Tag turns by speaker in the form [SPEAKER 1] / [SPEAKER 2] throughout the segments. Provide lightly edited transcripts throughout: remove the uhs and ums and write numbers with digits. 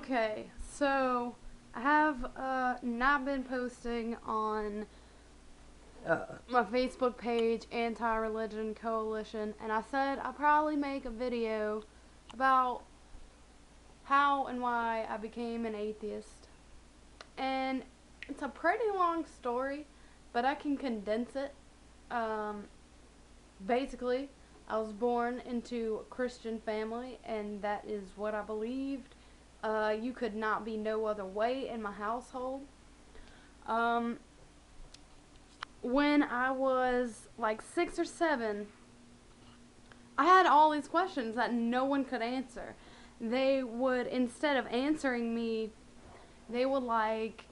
[SPEAKER 1] Okay, so I have not been posting on my Facebook page, Anti-Religion Coalition, and I said I'll probably make a video about how and why I became an atheist. And it's a pretty long story, but I can condense it. Basically, I was born into a Christian family, and that is what I believed. You could not be no other way in my household. When I was like 6 or 7, I had all these questions that no one could answer. They would, instead of answering me, they would like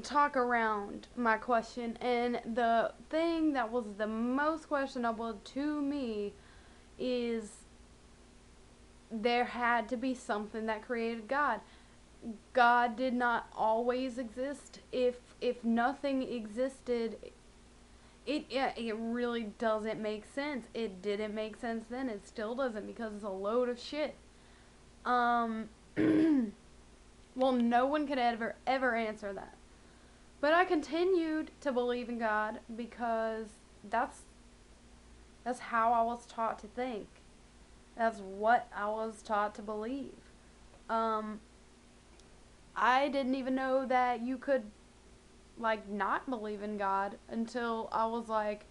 [SPEAKER 1] talk around my question. And the thing that was the most questionable to me is there had to be something that created God. God did not always exist. If nothing existed, it really doesn't make sense. It didn't make sense then. It still doesn't, because it's a load of shit. Well, no one could ever answer that. But I continued to believe in God because that's how I was taught to think. That's what I was taught to believe. I didn't even know that you could like not believe in God until I was like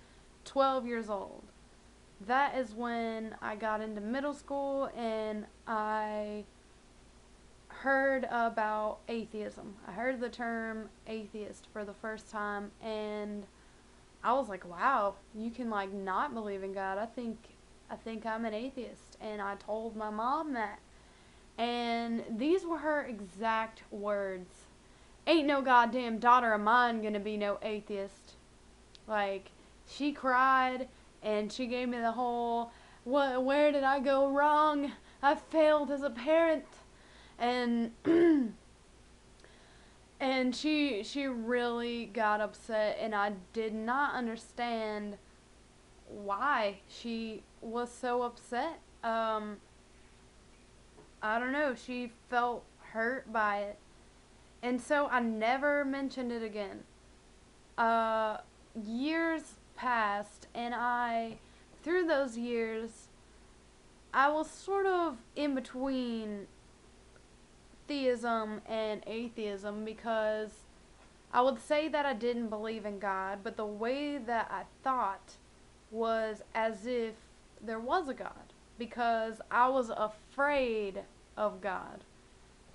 [SPEAKER 1] 12 years old. That is when I got into middle school and I heard about atheism. I heard the term atheist for the first time, and I was like, wow, you can like not believe in God. I think I'm an atheist. And I told my mom that. And these were her exact words. Ain't no goddamn daughter of mine gonna be no atheist. Like, she cried and she gave me the whole, where did I go wrong? I failed as a parent. And and she really got upset, and I did not understand why she was so upset. I don't know, she felt hurt by it. And so I never mentioned it again. Years passed, and through those years, I was sort of in between theism and atheism, because I would say that I didn't believe in God, but the way that I thought was as if there was a God, because I was afraid of God,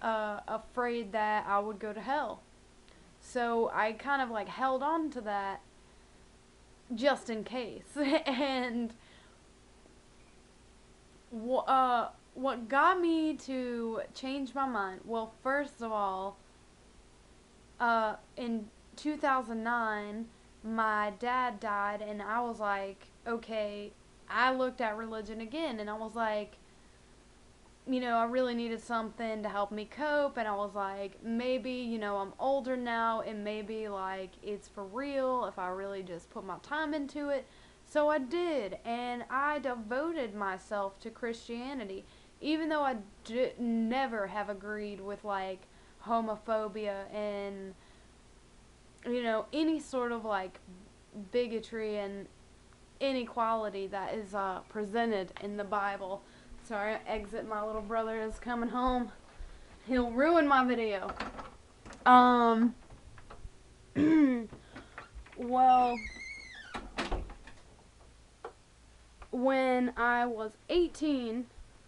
[SPEAKER 1] afraid that I would go to hell. So I kind of like held on to that just in case. And what got me to change my mind? Well, first of all, in 2009, my dad died, and I was like, okay, I looked at religion again, and I was like, I really needed something to help me cope, and I was like, maybe, I'm older now, and maybe, like, it's for real if I really just put my time into it. So I did, and I devoted myself to Christianity, even though I never have agreed with, like, homophobia and, any sort of, like, bigotry and inequality that is presented in the Bible. Sorry, I exit. My little brother is coming home. He'll ruin my video. Well, when I was 18,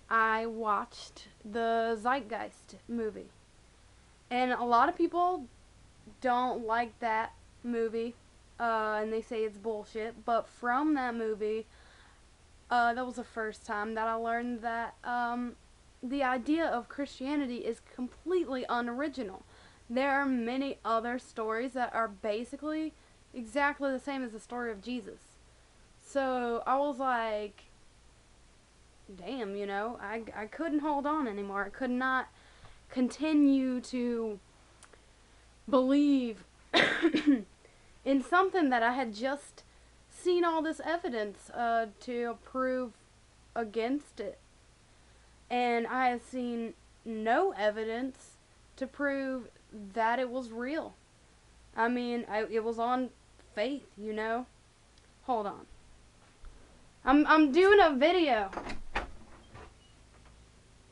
[SPEAKER 1] I watched the Zeitgeist movie. And a lot of people don't like that movie, and they say it's bullshit. But from that movie, that was the first time that I learned that the idea of Christianity is completely unoriginal. There are many other stories that are basically exactly the same as the story of Jesus. So I was like, damn, I couldn't hold on anymore. I could not continue to believe in something that I had just seen all this evidence to prove against it. And I have seen no evidence to prove that it was real. I mean, it was on faith, you know. Hold on. I'm doing a video.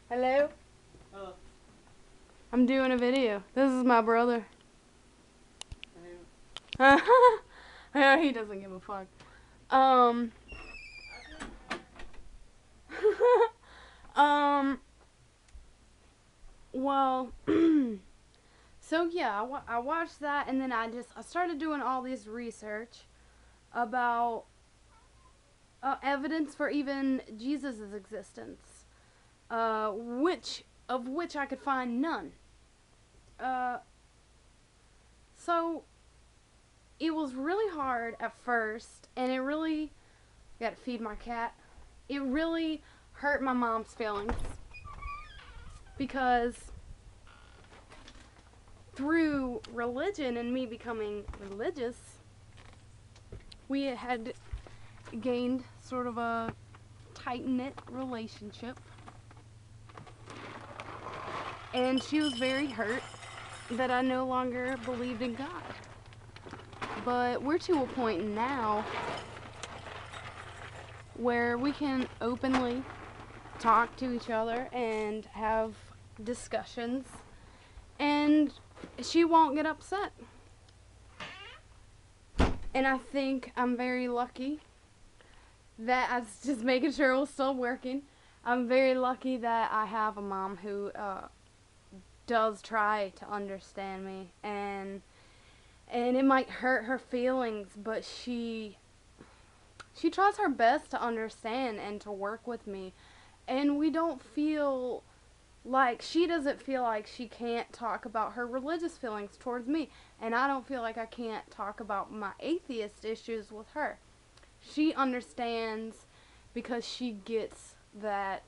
[SPEAKER 1] Hello? I'm doing a video. This is my brother. He doesn't give a fuck. Well, so yeah, I watched that, and then I started doing all this research about evidence for even Jesus' existence, which I could find none. So it was really hard at first, and it really, gotta feed my cat. It really hurt my mom's feelings, because through religion and me becoming religious, we had gained sort of a tight-knit relationship, and she was very hurt that I no longer believed in God. But we're to a point now where we can openly talk to each other and have discussions, and she won't get upset. And I think I'm very lucky that, I was just making sure it was still working, I'm very lucky that I have a mom who does try to understand me, and it might hurt her feelings, but she tries her best to understand and to work with me. And we don't feel like, she doesn't feel like she can't talk about her religious feelings towards me, and I don't feel like I can't talk about my atheist issues with her. She understands, because she gets that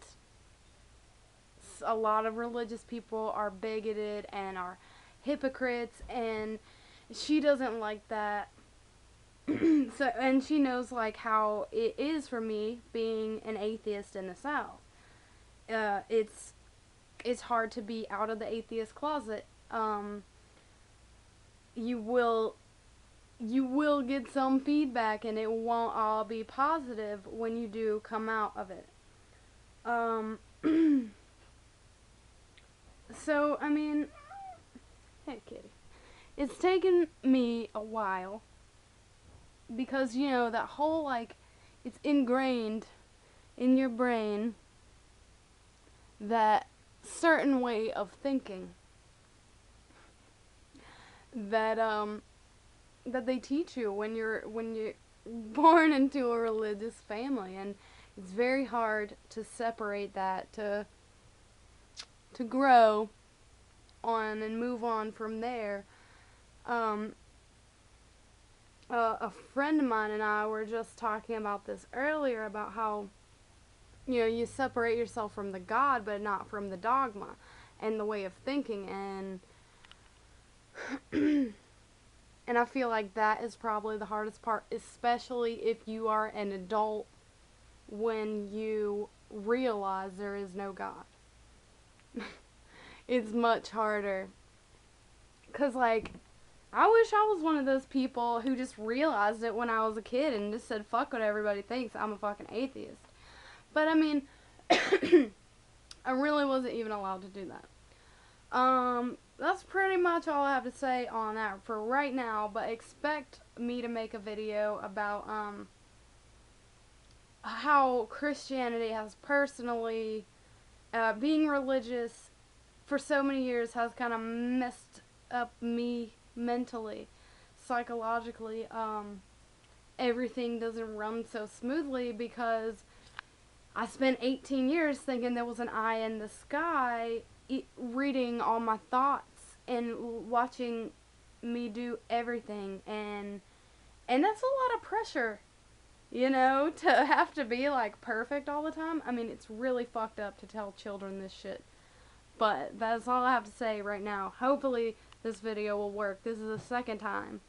[SPEAKER 1] a lot of religious people are bigoted and are hypocrites, and she doesn't like that. So, and she knows like how it is for me being an atheist in the South. It's hard to be out of the atheist closet. You will get some feedback, and it won't all be positive when you do come out of it. So, I mean, hey kitty, it's taken me a while, because, you know, that whole, like, it's ingrained in your brain, that certain way of thinking that that they teach you when you're born into a religious family, and it's very hard to separate that, to grow on and move on from there. A friend of mine and I were just talking about this earlier, about how, you know, you separate yourself from the God, but not from the dogma and the way of thinking, and and I feel like that is probably the hardest part, especially if you are an adult, when you realize there is no God. It's much harder, 'cause, like, I wish I was one of those people who just realized it when I was a kid and just said, fuck what everybody thinks, I'm a fucking atheist. But, I mean, I really wasn't even allowed to do that. That's pretty much all I have to say on that for right now, but expect me to make a video about, how Christianity has personally, being religious for so many years has kind of messed up me mentally, psychologically. Everything doesn't run so smoothly, because I spent 18 years thinking there was an eye in the sky, reading all my thoughts and watching me do everything, and that's a lot of pressure, you know, to have to be like perfect all the time. I mean, it's really fucked up to tell children this shit. But that's all I have to say right now. Hopefully this video will work. This is the second time